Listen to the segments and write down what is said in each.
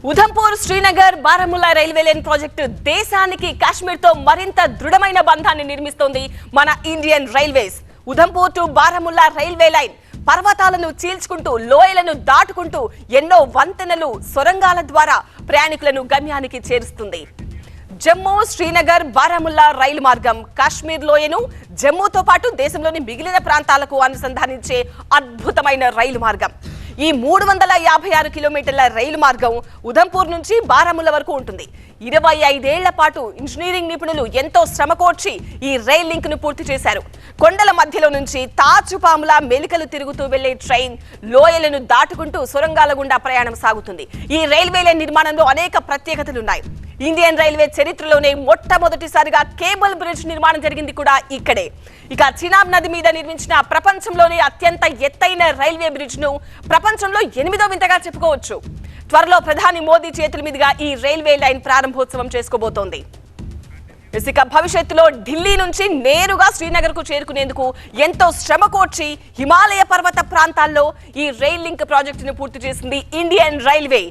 Udhampur Srinagar Baramulla railway line project దేశానికి కాశ్మీర్ తో మరింత దృఢమైన బంధాన్ని నిర్మిస్తోంది మన Indian railways. Udhampur to Baramulla railway line పర్వతాలను చీల్చుకుంటూ లోయలను దాటుకుంటూ ఎన్నో వంతెనలు సొరంగాల ద్వారా ప్రయాణికులను గమ్యానికి చేరుస్తుంది. జమ్మూ శ్రీనగర్ బారాముల్లా రైలు మార్గం కాశ్మీర్ లోయను జమ్మూతో పాటు దేశంలోని మిగిలిన ప్రాంతాలకు అనుసంధానించే అద్భుతమైన రైలు మార్గం. ఈ 356 కిలోమీటర్ల రైలు మార్గం ఉధంపూర్ నుంచి బారాముల్లా వరకు ఉంటుంది. 25 ఏళ్ల పాటు ఇంజనీరింగ్ నిపుణులు ఎంతో శ్రమకోర్చి ఈ రైల్ లింక్ ను పూర్తి చేశారు. కొండల మధ్యలో నుంచి తాచుపాములా మెలికలు తిరుగుతూ వెళ్లే ట్రైన్ లోయలను దాటుకుంటూ సొరంగాల గుండా ప్రయాణం సాగుతుంది. ఈ రైల్వే లైన్ నిర్మాణంలో అనేక ప్రత్యేకతలున్నాయి. ఇండియన్ రైల్వే చరిత్రలోనే మొట్టమొదటిసారిగా కేబుల్ బ్రిడ్జ్ నిర్మాణం జరిగింది కూడా ఇక్కడే. ఇక చినాబ్ నది మీద నిర్మించిన ప్రపంచంలోనే అత్యంత ఎత్తైన రైల్వే బ్రిడ్జ్ ను ప్రపంచంలో 8వ వింతగా చెప్పుకోవచ్చు. త్వరలో ప్రధాని మోదీ చేతుల మీదుగా ఈ రైల్వే లైన్ ప్రారంభోత్సవం చేసుకోబోతోంది. ఇక భవిష్యత్తులో ఢిల్లీ నుంచి నేరుగా శ్రీనగర్ కు చేరుకునేందుకు ఎంతో శ్రమ కోర్చి హిమాలయ పర్వత ప్రాంతాల్లో ఈ రైల్ లింక్ ప్రాజెక్టును పూర్తి చేసింది ఇండియన్ రైల్వే.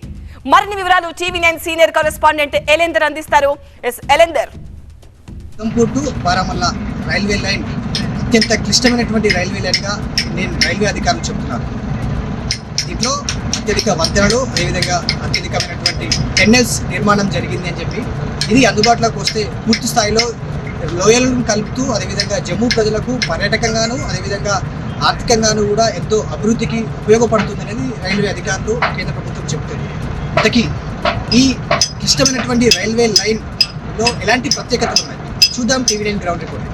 మరిన్ని వివరాలు టీవీ9 సీనియర్ కరెస్పాండెంట్ ఎలెందర్ అందిస్తారు. Elender, Udhampur to Baramulla railway line అత్యంత క్లిష్టమైనటువంటి రైల్వే లైన్గా నేను రైల్వే అధికారులు చెప్తున్నాను. దీంట్లో అత్యధిక వంతెనలు, అదేవిధంగా అత్యధికమైనటువంటి టన్నెల్స్ నిర్మాణం జరిగింది అని చెప్పి ఇది అందుబాటులోకి వస్తే పూర్తి స్థాయిలో లోయలను కలుపుతూ అదేవిధంగా జమ్మూ ప్రజలకు పర్యాటకంగాను అదేవిధంగా ఆర్థికంగాను కూడా ఎంతో అభివృద్ధికి ఉపయోగపడుతుంది అనేది రైల్వే అధికారులు కేంద్ర ప్రభుత్వం చెబుతుంది. ఇంతకీ ఈ క్లిష్టమైనటువంటి రైల్వే లైన్లో ఎలాంటి ప్రత్యేకతలు ఉన్నాయి చూద్దాం TV9 ground report.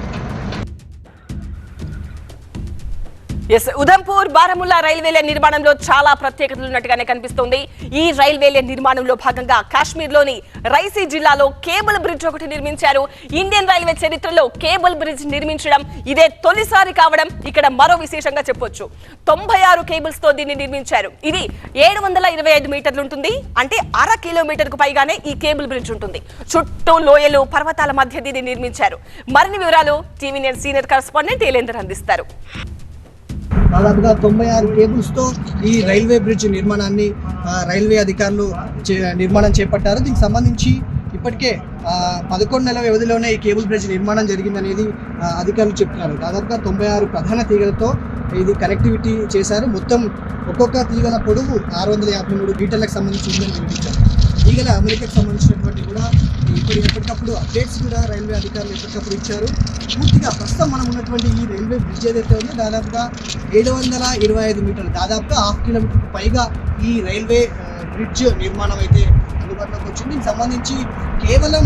Udhampur Baramulla railway line నిర్మాణంలో చాలా ప్రత్యేకతలు ఉన్నట్టుగానే కనిపిస్తోంది. ఈ రైల్వే లైన్ నిర్మాణంలో భాగంగా కాశ్మీర్ లోని రైసీ జిల్లాలో కేబుల్ బ్రిడ్జ్ ఒకటి నిర్మించారు. ఇండియన్ రైల్వే చరిత్రలో కేబుల్ బ్రిడ్జ్ నిర్మించడం ఇదే తొలిసారి కావడం ఇక్కడ మరో విశేషంగా చెప్పొచ్చు. 96 కేబుల్స్ తో దీన్ని నిర్మించారు. ఇది 725 మీటర్లు ఉంటుంది. అంటే 1/2 కిలోమీటర్ కు పైగానే ఈ కేబుల్ బ్రిడ్జ్ ఉంటుంది. చుట్టూ లోయలు, పర్వతాల మధ్య దీన్ని నిర్మించారు. మరిన్ని వివరాలు టీవీ9 సీనియర్ కరెస్పాండెంట్ ఎలెందర్ అందిస్తారు. దాదాపుగా 96 కేబుల్స్తో ఈ రైల్వే బ్రిడ్జ్ నిర్మాణాన్ని రైల్వే అధికారులు నిర్మాణం చేపట్టారు. దీనికి సంబంధించి ఇప్పటికే 11 నెలల వ్యవధిలోనే ఈ కేబుల్ బ్రిడ్జ్ నిర్మాణం జరిగిందనేది అధికారులు చెప్తున్నారు. దాదాపుగా 96 ప్రధాన తీగలతో ఇది కనెక్టివిటీ చేశారు. మొత్తం ఒక్కొక్క తీగల పొడవు 653 మీటర్లకు సంబంధించి ఉందని నిర్మించారు. తీగల అమెరికాకు సంబంధించినటువంటి కూడా ఎప్పటికప్పుడు అప్డేట్స్ కూడా రైల్వే అధికారులు ఎప్పటికప్పుడు ఇచ్చారు. పూర్తిగా ప్రస్తుతం మనం ఉన్నటువంటి ఈ రైల్వే బ్రిడ్జ్ ఏదైతే ఉందో దాదాపుగా 725 మీటర్లు, దాదాపుగా 1/2 కిలోమీటర్కు పైగా ఈ రైల్వే బ్రిడ్జ్ నిర్మాణం అయితే అందుబాటులోకి వచ్చింది. దీనికి సంబంధించి కేవలం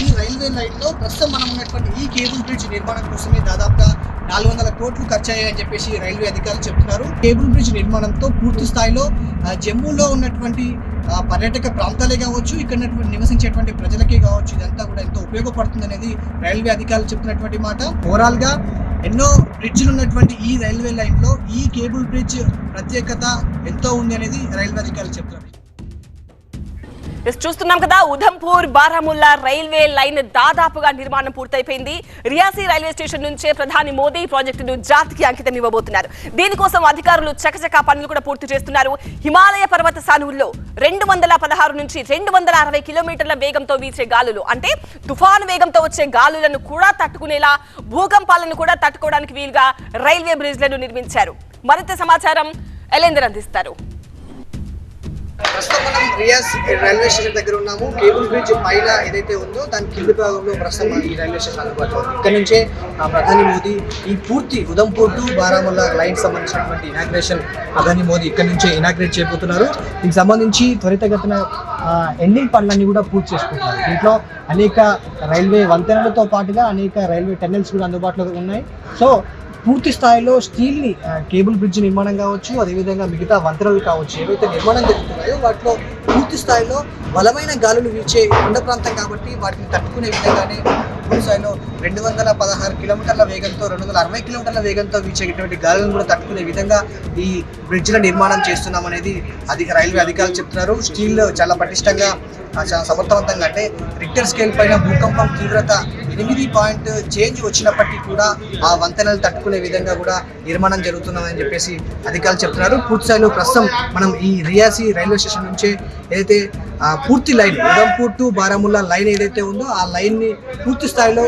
ఈ రైల్వే లైన్లో ప్రస్తుతం మనం ఉన్నటువంటి ఈ కేబుల్ బ్రిడ్జ్ నిర్మాణం కోసమే దాదాపుగా 400 కోట్లు ఖర్చు అయ్యాయని చెప్పేసి రైల్వే అధికారులు చెప్తున్నారు. కేబుల్ బ్రిడ్జ్ నిర్మాణంతో పూర్తి స్థాయిలో జమ్మూలో ఉన్నటువంటి పర్యాటక ప్రాంతాలే కావచ్చు, ఇక్కడ నివసించేటువంటి ప్రజలకే కావచ్చు, ఇదంతా కూడా ఎంతో ఉపయోగపడుతుంది అనేది రైల్వే అధికారులు చెప్తున్నటువంటి మాట. ఓవరాల్ గా ఎన్నో బ్రిడ్జ్లు ఉన్నటువంటి ఈ రైల్వే లైన్ లో ఈ కేబుల్ బ్రిడ్జ్ ప్రత్యేకత ఎంతో ఉంది అనేది రైల్వే అధికారులు చెప్తున్నారు. చూస్తున్నాం కదా, ఉధంపూర్ బారాముల్లా రైల్వే లైన్ దాదాపుగా నిర్మాణం పూర్తయిపోయింది. రియాసీ రైల్వే స్టేషన్ నుంచే ప్రధాని మోదీ ప్రాజెక్టును జాతికి అంకితం ఇవ్వబోతున్నారు. దీనికోసం అధికారులు చకచకా పనులు కూడా పూర్తి చేస్తున్నారు. హిమాలయ పర్వత సానువుల్లో 216 నుంచి 260 కిలోమీటర్ల వేగంతో వీచే గాలులు, అంటే తుఫాను వేగంతో వచ్చే గాలులను కూడా తట్టుకునేలా, భూకంపాలను కూడా తట్టుకోవడానికి వీలుగా రైల్వే బ్రిడ్జ్లను నిర్మించారు. మరింత సమాచారం ఎలెందర్ అందిస్తారు. ప్రస్తుతం మనం రియాస్ రైల్వే స్టేషన్ దగ్గర ఉన్నాము. కేబుల్ బ్రిడ్జ్ పైన ఏదైతే ఉందో దాని కింది భాగంలో ప్రస్తుతం ఈ రైల్వే స్టేషన్ అందుబాటులో ఉంది. ఇక్కడ నుంచే ప్రధాని మోదీ ఈ పూర్తి ఉధంపూర్ టు బారాముల్లా లైన్ సంబంధించినటువంటి ఇనాగ్రేషన్ ప్రధాని మోదీ ఇక్కడ నుంచే ఇనాగ్రేట్ చేయబోతున్నారు. దీనికి సంబంధించి త్వరితగతిన ఎండింగ్ పనులన్నీ కూడా పూర్తి చేసుకుంటున్నారు. దీంట్లో అనేక రైల్వే వంతెనలతో పాటుగా అనేక రైల్వే టన్నెల్స్ కూడా అందుబాటులో ఉన్నాయి. సో పూర్తి స్థాయిలో స్టీల్ని కేబుల్ బ్రిడ్జ్ నిర్మాణం కావచ్చు, అదేవిధంగా మిగతా వంతెనలు కావచ్చు, ఏవైతే నిర్మాణం జరుగుతున్నాయో వాటిలో పూర్తి స్థాయిలో బలమైన గాలులు వీచే కొండ ప్రాంతం కాబట్టి వాటిని తట్టుకునే విధంగానే పూర్తి స్థాయిలో 216 కిలోమీటర్ల వేగంతో 260 కిలోమీటర్ల వేగంతో వీచేటువంటి గాలులను కూడా తట్టుకునే విధంగా ఈ బ్రిడ్జ్ల నిర్మాణం చేస్తున్నాం అనేది రైల్వే అధికారులు చెప్తున్నారు. స్టీల్ చాలా పటిష్టంగా, చాలా సమర్థవంతంగా, అంటే రిక్టర్ స్కేల్ పైన భూకంపం తీవ్రత చేంజ్ వచ్చినప్పటికీ కూడా ఆ వంతెనలు తట్టుకునే విధంగా కూడా నిర్మాణం జరుగుతున్నదని చెప్పేసి అధికారులు చెప్తున్నారు. పూర్తి స్థాయిలో ప్రస్తుతం మనం ఈ రియాసీ రైల్వే స్టేషన్ నుంచే ఏదైతే పూర్తి line Udhampur to Baramulla line ఏదైతే ఉందో ఆ లైన్ని పూర్తి స్థాయిలో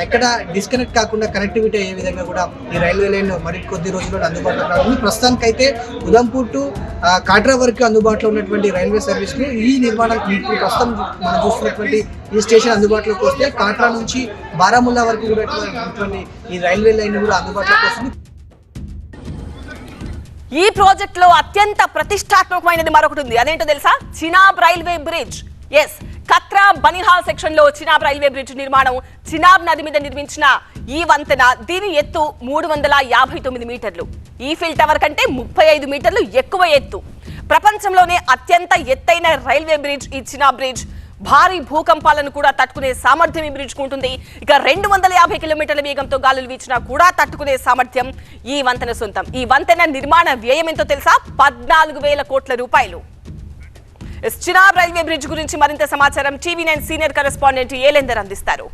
ఎక్కడ డిస్కనెక్ట్ కాకుండా కనెక్టివిటీ అయ్యే విధంగా కూడా ఈ రైల్వే లైన్ మరి కొద్ది రోజుల్లో అందుబాటులో రానుంది. ప్రస్తుతానికైతే ఉదంపూర్ టు కాట్రా వరకు అందుబాటులో ఉన్నటువంటి రైల్వే సర్వీస్లు ఈ నిర్మాణం ఇప్పుడు ప్రస్తుతం మనం చూస్తున్నటువంటి ఈ స్టేషన్ అందుబాటులోకి వస్తే కాట్రా నుంచి బారాముల్లా వరకు కూడా ఈ రైల్వే లైన్ కూడా అందుబాటులోకి వస్తుంది. ఈ ప్రాజెక్ట్ లో అత్యంత ప్రతిష్టాత్మకమైనది మరొకటి ఉంది. అదేంటో తెలుసా? Chenab railway bridge. Yes, Katra Banihal section లో చినాబ్ రైల్వే బ్రిడ్జ్ నిర్మాణం. చినాబ్ నది మీద నిర్మించిన ఈ వంతెన దీని ఎత్తు 359 మీటర్లు. ఈఫిల్ టవర్ కంటే 35 మీటర్లు ఎక్కువ ఎత్తు. ప్రపంచంలోనే అత్యంత ఎత్తైన రైల్వే బ్రిడ్జ్ ఈ చినాబ్ బ్రిడ్జ్. భారీ భూకంపాలను కూడా తట్టుకునే సామర్థ్యం ఈ బ్రిడ్జ్ ఉంటుంది. ఇక 250 కిలోమీటర్ల వేగంతో గాలులు వీచినా కూడా తట్టుకునే సామర్థ్యం ఈ వంతెన సొంతం. ఈ వంతెన నిర్మాణ వ్యయం ఎంతో తెలుసా? 14,000 కోట్ల రూపాయలు. చినాబ్ రైల్వే బ్రిడ్జ్ గురించి మరింత సమాచారం టీవీ9 సీనియర్ కరెస్పాండెంట్ ఏలేందర్ అందిస్తారు.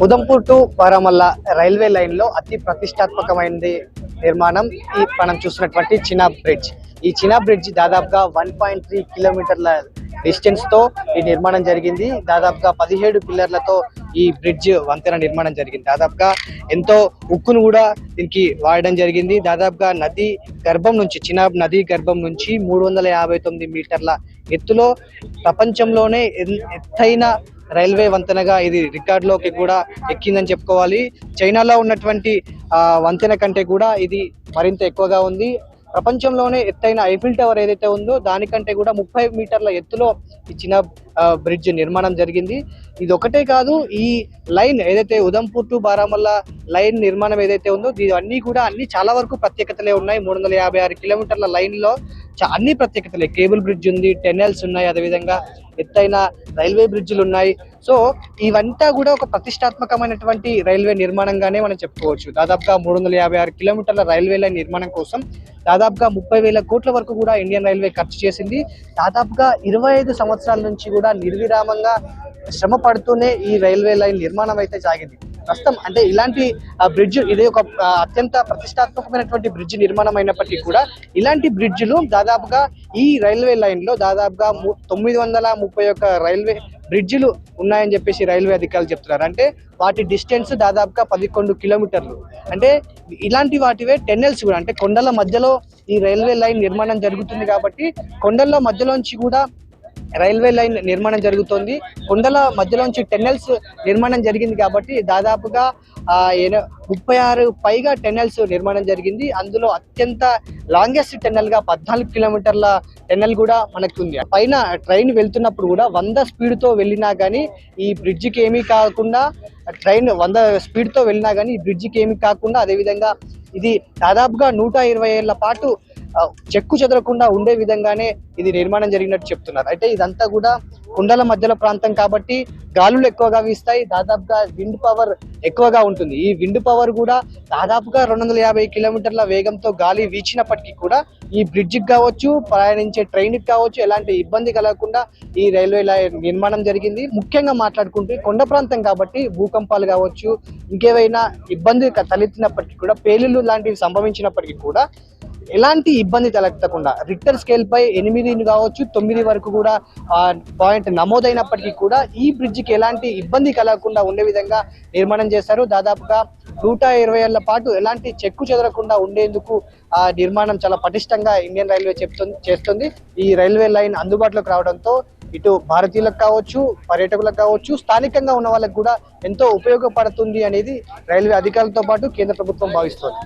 Udhampur to Baramulla railway line లో అతి ప్రతిష్టాత్మకమైనది నిర్మాణం ఈ మనం చూస్తున్నటువంటి చినాబ్ బ్రిడ్జ్. ఈ చినాబ్ బ్రిడ్జ్ దాదాపుగా 1.3 కిలోమీటర్ల డిస్టెన్స్ తో ఈ నిర్మాణం జరిగింది. దాదాపుగా 17 పిల్లర్లతో ఈ బ్రిడ్జ్ వంతెన నిర్మాణం జరిగింది. దాదాపుగా ఎంతో ఉక్కును కూడా దీనికి వాడడం జరిగింది. దాదాపుగా నది గర్భం నుంచి చినాబ్ నది గర్భం నుంచి 359 మీటర్ల ఎత్తులో ప్రపంచంలోనే ఎత్తైన రైల్వే వంతెనగా ఇది రికార్డులోకి కూడా ఎక్కిందని చెప్పుకోవాలి. చైనాలో ఉన్నటువంటి వంతెన కంటే కూడా ఇది మరింత ఎక్కువగా ఉంది. ప్రపంచంలోనే ఎత్తైన ఐఫిల్ టవర్ ఏదైతే ఉందో దానికంటే కూడా 30 మీటర్ల ఎత్తులో ఈ చిన్న బ్రిడ్జ్ నిర్మాణం జరిగింది. ఇది ఒకటే కాదు, ఈ లైన్ ఏదైతే ఉదంపూర్ టు బారాముల్లా లైన్ నిర్మాణం ఏదైతే ఉందో ఇవన్నీ కూడా చాలా వరకు ప్రత్యేకతలే ఉన్నాయి. 356 కిలోమీటర్ల లైన్ లో అన్ని ప్రత్యేకతలే. కేబుల్ బ్రిడ్జ్ ఉంది, టెన్నెల్స్ ఉన్నాయి, అదేవిధంగా ఎత్తైన రైల్వే బ్రిడ్జ్లు ఉన్నాయి. సో ఇవంతా కూడా ఒక ప్రతిష్టాత్మకమైనటువంటి రైల్వే నిర్మాణంగానే మనం చెప్పుకోవచ్చు. దాదాపుగా 356 కిలోమీటర్ల రైల్వే లైన్ నిర్మాణం కోసం దాదాపుగా 30,000 కోట్ల వరకు కూడా ఇండియన్ రైల్వే ఖర్చు చేసింది. దాదాపుగా 25 సంవత్సరాల నుంచి కూడా నిర్విరామంగా శ్రమ పడుతూనే ఈ రైల్వే లైన్ నిర్మాణం అయితే సాగింది. ప్రస్తుతం అంటే ఇలాంటి బ్రిడ్జ్ ఇది ఒక అత్యంత ప్రతిష్టాత్మకమైనటువంటి బ్రిడ్జ్ నిర్మాణం అయినప్పటికీ కూడా ఇలాంటి బ్రిడ్జ్లు దాదాపుగా ఈ రైల్వే లైన్ లో దాదాపుగా 931 రైల్వే బ్రిడ్జిలు ఉన్నాయని చెప్పేసి రైల్వే అధికారులు చెప్తున్నారు. అంటే వాటి డిస్టెన్స్ దాదాపుగా 11 కిలోమీటర్లు. అంటే ఇలాంటి వాటివే టెన్నెల్స్ కూడా, అంటే కొండల మధ్యలో ఈ రైల్వే లైన్ నిర్మాణం జరుగుతుంది కాబట్టి కొండల మధ్యలోంచి కూడా రైల్వే లైన్ నిర్మాణం జరుగుతోంది. కొండల మధ్యలోంచి టెన్నెల్స్ నిర్మాణం జరిగింది కాబట్టి దాదాపుగా 36 పైగా టెన్నెల్స్ నిర్మాణం జరిగింది. అందులో అత్యంత లాంగెస్ట్ టెన్నెల్ గా 14 కిలోమీటర్ల టెన్నెల్ కూడా మనకు ఉంది. పైన ట్రైన్ వెళ్తున్నప్పుడు కూడా 100 స్పీడ్ తో వెళ్ళినా గానీ ఈ బ్రిడ్జికి ఏమీ కాకుండా, ట్రైన్ 100 స్పీడ్ తో వెళ్ళినా గానీ ఈ బ్రిడ్జికి ఏమీ కాకుండా, అదేవిధంగా ఇది దాదాపుగా 120 ఏళ్ల పాటు చెక్కు చెదరకుండా ఉండే విధంగానే ఇది నిర్మాణం జరిగినట్టు చెప్తున్నారు. అయితే ఇదంతా కూడా కొండల మధ్యలో ప్రాంతం కాబట్టి గాలులు ఎక్కువగా వీస్తాయి. దాదాపుగా విండ్ పవర్ ఎక్కువగా ఉంటుంది. ఈ విండ్ పవర్ కూడా దాదాపుగా 250 కిలోమీటర్ల వేగంతో గాలి వీచినప్పటికీ కూడా ఈ బ్రిడ్జికి కావచ్చు, ప్రయాణించే ట్రైన్కి కావచ్చు ఎలాంటి ఇబ్బంది కలగకుండా ఈ రైల్వే లైన్ నిర్మాణం జరిగింది. ముఖ్యంగా మాట్లాడుకుంటే కొండ ప్రాంతం కాబట్టి భూకంపాలు కావచ్చు, ఇంకేవైనా ఇబ్బంది తలెత్తినప్పటికీ కూడా, పేలుళ్లు లాంటివి సంభవించినప్పటికీ కూడా ఎలాంటి ఇబ్బంది తలెత్తకుండా రిక్టర్ స్కేల్ పై 8 కావచ్చు 9 వరకు కూడా పాయింట్ నమోదైనప్పటికీ కూడా ఈ బ్రిడ్జికి ఎలాంటి ఇబ్బంది కలగకుండా ఉండే విధంగా నిర్మాణం చేశారు. దాదాపుగా 120 ఏళ్ల పాటు ఎలాంటి చెక్కు చెదరకుండా ఉండేందుకు ఆ నిర్మాణం చాలా పటిష్టంగా ఇండియన్ రైల్వే చేస్తుంది. ఈ రైల్వే లైన్ అందుబాటులోకి రావడంతో ఇటు భారతీయులకు కావచ్చు, పర్యాటకులకు కావచ్చు, స్థానికంగా ఉన్న వాళ్ళకు కూడా ఎంతో ఉపయోగపడుతుంది అనేది రైల్వే అధికారులతో పాటు కేంద్ర ప్రభుత్వం భావిస్తోంది.